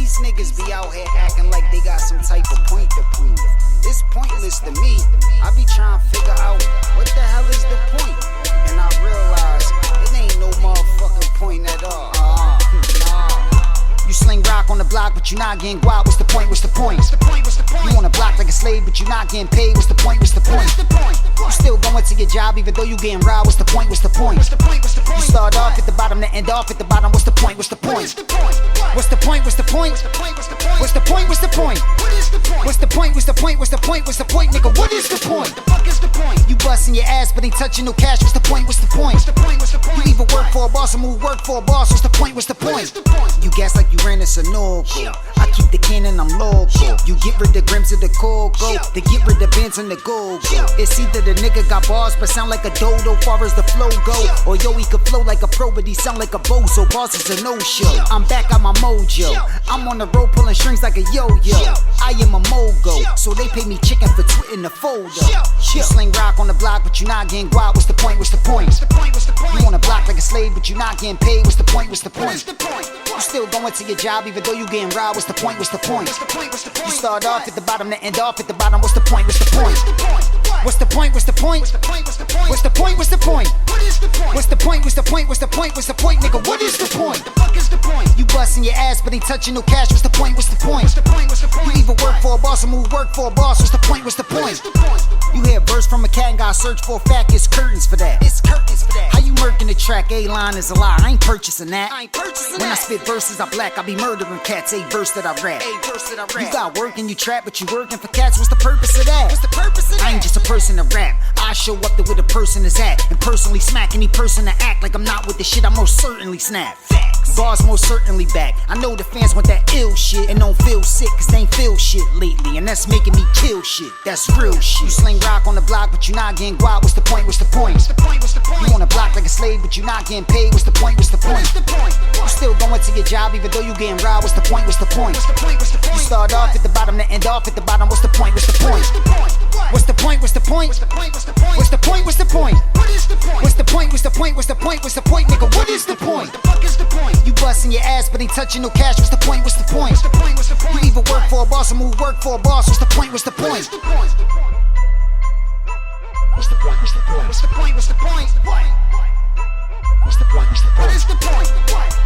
These niggas be out here acting like they got some type of point to prove. It's pointless to me. I be trying to figure out what the hell is the point. And I realize it ain't no motherfucking point at all. You sling rock on the block, but you not getting guap. What's the point? What's the point? You on the block like a slave, but you not getting paid. What's the point? What's the point? You still going to your job even though you getting robbed. What's the point? What's the point? You start off at the bottom to end off at the bottom. What's the point? What's the point? What's the point? What's the point? What's the point? What's the point? What's the point? What's the point? What's the point? What's the point, nigga? What is the point? You busting your ass, but ain't touching no cash. What's the point? What's the point? You either work for a boss or move work for a boss. What's the point? What's the point? You gas like you ran, it's a no-go. I keep the cannon, I'm local. You get rid of grams of the cocoa, they get rid of bands and the go-go. It's either the nigga got bars but sound like a dodo far as the flow go, or yo, he could flow like a pro but he sound like a bozo. Boss is a no-show. I'm back on my mojo. I'm on the road pulling strings like a yo-yo. I am a mogo, so they pay me chicken for twitting the folder. You sling rock on the block but you not getting guap. What's the point? What's the point? You on the block like a slave but you not getting paid. What's the point? What's the point? You still going to your job even though you getting robbed. What's the point? What's the point? You start off at the bottom to end off at the bottom. What's the point? What's the point? What's the point? What's the point? What's the point? What's the point? What's the point? What's the point? What's the point? What's the point? What's the point, nigga? What is the point? You busting your ass but ain't touching no cash. What's the point? What's the point? You either work for a boss or move work for a boss. What's the point? What's the point? You hear a verse from a cat and gotta search for a fact. It's curtains for that. It's curtains for that. How you murking the track? A-line is a lie. I ain't purchasing that. When I spit verses, I black. I be murdering cats. A verse that I rap. You got work and you trap, but you working for cats. What's the purpose of that? I ain't just a person to rap. I show up to where the person is at and personally smack any person to act like I'm not with the shit. I most certainly snap. Bars most certainly back. I know the fans want that ill shit and don't feel sick cause they ain't feel shit lately, and that's making me kill shit. That's real shit. You sling rock on the block but you not getting guap. What's the point? What's the point? You on the block like a slave but you not getting paid. What's the point? What's the point? You still going to your job even though you getting robbed. What's the point? What's the point? You start off at the bottom to end off at the bottom. What's the point? What's the point? What's the point? What's the point? What's the point? What's the point? What's the point? What's the point? What's the point? What's the point? What's the point, nigga? What is the point? You busting your ass but ain't touching no cash. What's the point? What's the point? You either work for a boss or move work for a boss. What's the point? What's the point? What's the point? What's the point? What's the point? What's the point? What's the point? What's the point? What is the point?